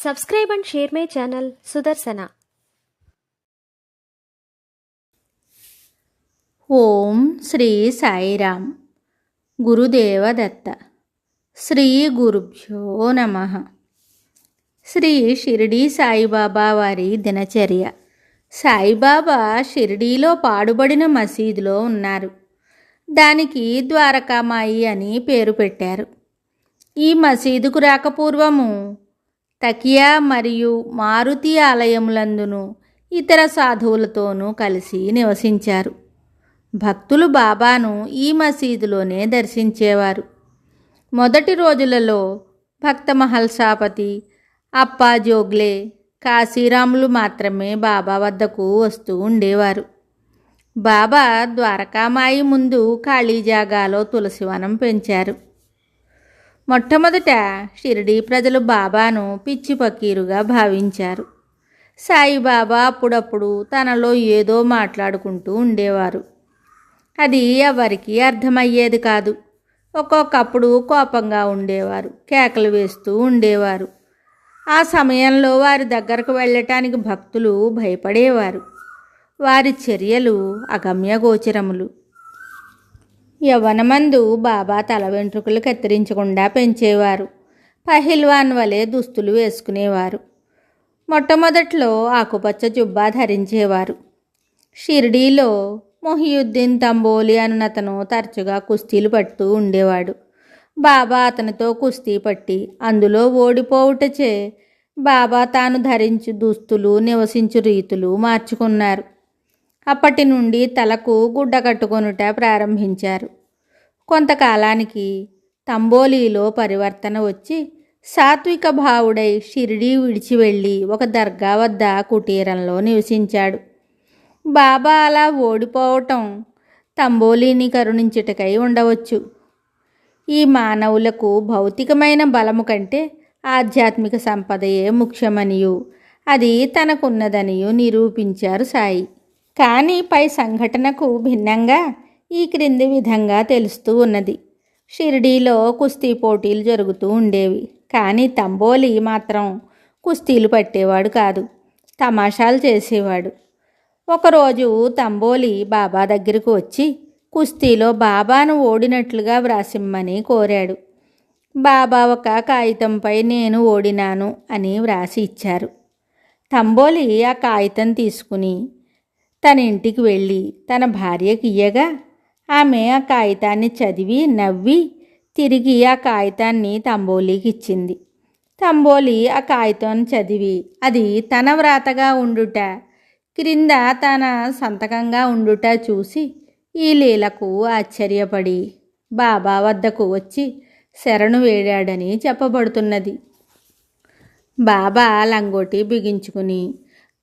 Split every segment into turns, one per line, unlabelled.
Subscribe and share my channel Sudarsana.
ఓం శ్రీ సాయిరామ్. గురుదేవ దత్త. శ్రీ గురుభ్యో నమః. శ్రీ షిరిడీ సాయిబాబా వారి దినచర్య. సాయిబాబా షిరిడీలో పాడుబడిన మసీదులో ఉన్నారు. దానికి ద్వారకామాయి అని పేరు పెట్టారు. ఈ మసీదుకు రాకపూర్వము తకియా మరియు మారుతి ఆలయములందును ఇతర సాధువులతోనూ కలిసి నివసించారు. భక్తులు బాబాను ఈ మసీదులోనే దర్శించేవారు. మొదటి రోజులలో భక్త మహల్సాపతి, అప్పా జోగ్లే, కాశీరాములు మాత్రమే బాబా వద్దకు వస్తూ ఉండేవారు. బాబా ద్వారకామాయి ముందు ఖాళీ జాగాలో తులసివనం పెంచారు. మొట్టమొదట షిరిడీ ప్రజలు బాబాను పిచ్చి పకీరుగా భావించారు. సాయిబాబా అప్పుడప్పుడు తనలో ఏదో మాట్లాడుకుంటూ ఉండేవారు. అది ఎవరికీ అర్థమయ్యేది కాదు. ఒక్కొక్కప్పుడు కోపంగా ఉండేవారు, కేకలు వేస్తూ ఉండేవారు. ఆ సమయంలో వారి దగ్గరకు వెళ్ళటానికి భక్తులు భయపడేవారు. వారి చర్యలు అగమ్యగోచరములు. యవ్వనమందు బాబా తల వెంట్రుకలు కత్తిరించకుండా పెంచేవారు. పహిల్వాన్ వలె దుస్తులు వేసుకునేవారు. మొట్టమొదట్లో ఆకుపచ్చ జుబ్బా ధరించేవారు. షిరిడీలో మొహియుద్దీన్ తంబోలి అనునతను తరచుగా కుస్తీలు పడుతూ ఉండేవాడు. బాబా అతనితో కుస్తీ పట్టి అందులో ఓడిపోవుటచే బాబా తాను ధరించు దుస్తులు, నివసించు రీతులు మార్చుకున్నారు. అప్పటి నుండి తలకు గుడ్డ కట్టుకొనుట ప్రారంభించారు. కొంతకాలానికి తంబోలీలో పరివర్తన వచ్చి సాత్విక భావుడై షిరిడీ విడిచి వెళ్ళి ఒక దర్గా వద్ద కుటీరంలో నివసించాడు. బాబా అలా ఓడిపోవటం తంబోలీని కరుణించుటకై ఉండవచ్చు. ఈ మానవులకు భౌతికమైన బలము కంటే ఆధ్యాత్మిక సంపదయే ముఖ్యమనియు అది తనకున్నదనియు నిరూపించారు సాయి. కానీ పై సంఘటనకు భిన్నంగా ఈ క్రింది విధంగా తెలుస్తూ ఉన్నది. షిరిడీలో కుస్తీ పోటీలు జరుగుతూ ఉండేవి. కానీ తంబోలి మాత్రం కుస్తీలు పట్టేవాడు కాదు, తమాషాలు చేసేవాడు. ఒకరోజు తంబోలి బాబా దగ్గరకు వచ్చి కుస్తీలో బాబాను ఓడినట్లుగా వ్రాసిమ్మని కోరాడు. బాబా ఒక కాగితంపై నేను ఓడినాను అని వ్రాసి ఇచ్చారు. తంబోలి ఆ కాగితం తీసుకుని తన ఇంటికి వెళ్ళి తన భార్యకి ఇయ్యగా ఆమె ఆ కాగితాన్ని చదివి నవ్వి తిరిగి ఆ కాగితాన్ని తంబోలికి ఇచ్చింది. తంబోలి ఆ కాగితం చదివి అది తన వ్రాతగా ఉండుట, క్రింద తన సంతకంగా ఉండుట చూసి ఈ లీలకు ఆశ్చర్యపడి బాబా వద్దకు వచ్చి శరణు వేడాడని చెప్పబడుతున్నది. బాబా లంగోటి బిగించుకుని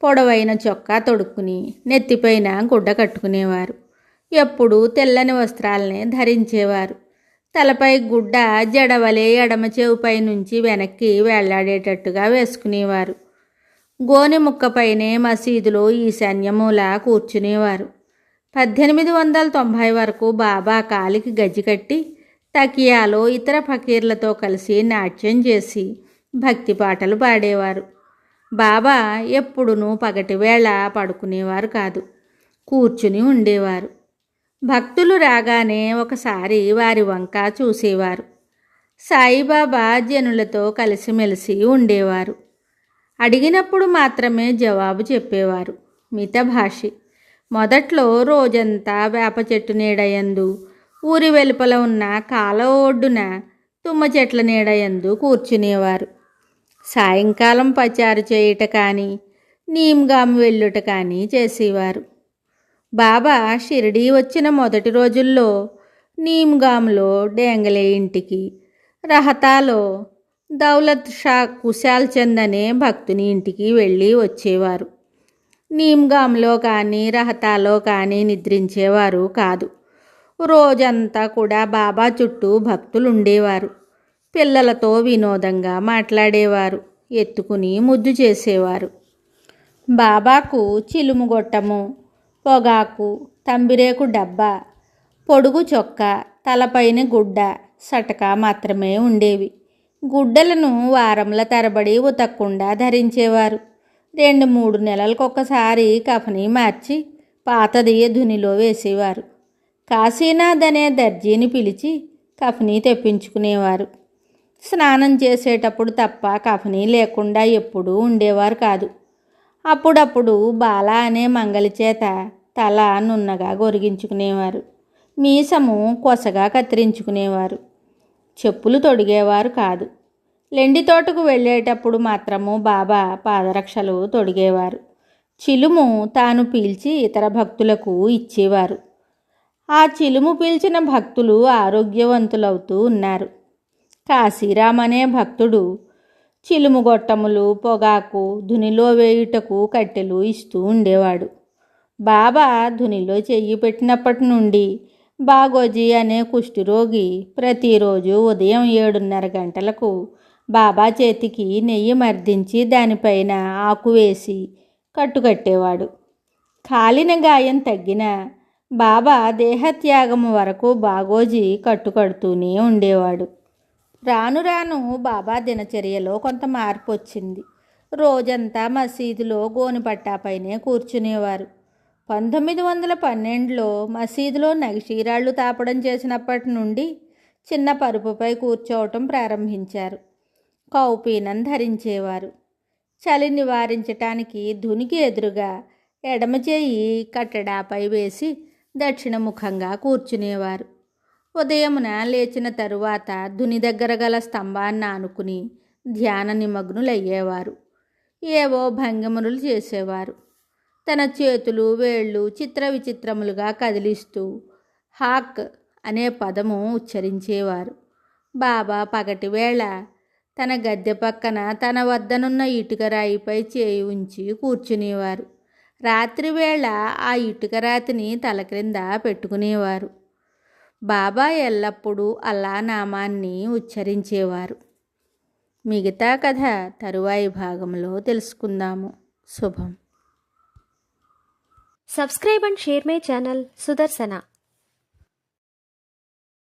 పొడవైన చొక్కా తొడుక్కుని నెత్తిపైన గుడ్డ కట్టుకునేవారు. ఎప్పుడూ తెల్లని వస్త్రాలనే ధరించేవారు. తలపై గుడ్డ జడవలే ఎడమ చెవుపై నుంచి వెనక్కి వేళ్లాడేటట్టుగా వేసుకునేవారు. గోనె ముక్కపైనే మసీదులో ఈశాన్యమూల కూర్చునేవారు. 1890 వరకు బాబా కాలికి గజ్జి కట్టి తకియాలో ఇతర ఫకీర్లతో కలిసి నాట్యం చేసి భక్తి పాటలు పాడేవారు. బాబా ఎప్పుడునూ పగటివేళ పడుకునేవారు కాదు, కూర్చుని ఉండేవారు. భక్తులు రాగానే ఒకసారి వారి వంక చూసేవారు. సాయిబాబా జనులతో కలిసిమెలిసి ఉండేవారు. అడిగినప్పుడు మాత్రమే జవాబు చెప్పేవారు. మితభాషి. మొదట్లో రోజంతా వేప చెట్టు నీడయందు, ఊరి వెలుపల ఉన్న కాలువ ఒడ్డున తుమ్మ చెట్ల నీడయందు కూర్చునేవారు. సాయంకాలం పచారు చేయుట కానీ నీమ్గాం వెళ్ళుట కానీ చేసేవారు. బాబా షిరిడీ వచ్చిన మొదటి రోజుల్లో నీమ్గాంలో డేంగలే ఇంటికి, రహతాలో దౌలత్ షా కుశాల్ చంద్ అనే భక్తుని ఇంటికి వెళ్ళి వచ్చేవారు. నీమ్గాంలో కానీ రహతాలో కానీ నిద్రించేవారు కాదు. రోజంతా కూడా బాబా చుట్టూ భక్తులు ఉండేవారు. పిల్లలతో వినోదంగా మాట్లాడేవారు, ఎత్తుకుని ముద్దు చేసేవారు. బాబాకు చిలుముగొట్టము, పొగాకు, తంబిరేకు డబ్బా, పొడుగు చొక్కా, తలపైన గుడ్డ, సటకా మాత్రమే ఉండేవి. గుడ్డలను వారంల తరబడి ఉతక్కుండా ధరించేవారు. 2-3 నెలలకొకసారి కఫనీ మార్చి పాతది ధునిలో వేసేవారు. కాశీనాథ్ అనే దర్జీని పిలిచి కఫనీ తెప్పించుకునేవారు. స్నానం చేసేటప్పుడు తప్ప కఫనీ లేకుండా ఎప్పుడూ ఉండేవారు కాదు. అప్పుడప్పుడు బాల అనే మంగలి చేత తల నున్నగా గొరిగించుకునేవారు. మీసము కొసగా కత్తిరించుకునేవారు. చెప్పులు తొడిగేవారు కాదు. లెండి తోటకు వెళ్ళేటప్పుడు మాత్రము బాబా పాదరక్షలు తొడిగేవారు. చిలుము తాను పీల్చి ఇతర భక్తులకు ఇచ్చేవారు. ఆ చిలుము పీల్చిన భక్తులు ఆరోగ్యవంతులవుతూ ఉన్నారు. కాశీరామ్ అనే భక్తుడు చిలుము గొట్టములు, పొగాకు ధునిలో వేయుటకు కట్టెలు ఇస్తూ ఉండేవాడు. బాబా ధునిలో చెయ్యి పెట్టినప్పటి నుండి బాగోజీ అనే కుష్ఠరోగి ప్రతిరోజు ఉదయం 7:30 గంటలకు బాబా చేతికి నెయ్యి మర్దించి దానిపైన ఆకు వేసి కట్టుకట్టేవాడు. కాలిన గాయం తగ్గిన బాబా దేహత్యాగము వరకు బాగోజీ కట్టుకడుతూనే ఉండేవాడు. రాను రాను బాబా దినచర్యలో కొంత మార్పు వచ్చింది. రోజంతా మసీదులో గోనిపట్టాపైనే కూర్చునేవారు. 1912లో మసీదులో నగిషీరాళ్ళు తాపడం చేసినప్పటి నుండి చిన్న పరుపుపై కూర్చోవటం ప్రారంభించారు. కౌపీనం ధరించేవారు. చలి నివారించటానికి ధునికి ఎదురుగా ఎడమ చేయి కట్టడాపై వేసి దక్షిణముఖంగా కూర్చునేవారు. ఉదయమున లేచిన తరువాత ధుని దగ్గర గల స్తంభాన్ని ఆనుకుని ధ్యాన నిమగ్నులయ్యేవారు. ఏవో భంగిమలు చేసేవారు. తన చేతులు వేళ్ళు చిత్ర విచిత్రములుగా కదిలిస్తూ హాక్ అనే పదము ఉచ్చరించేవారు. బాబా పగటి వేళ తన గద్దె పక్కన తన వద్దనున్న ఇటుక రాయిపై చేయి ఉంచి కూర్చునేవారు. రాత్రివేళ ఆ ఇటుక రాతిని తల క్రింద పెట్టుకునేవారు. బాబా ఎల్లప్పుడూ అల్లా నామాన్ని ఉచ్చరించేవారు. మిగతా కథ తరువాయి భాగంలో తెలుసుకుందాము. శుభం.
Subscribe and share my channel Sudarsana.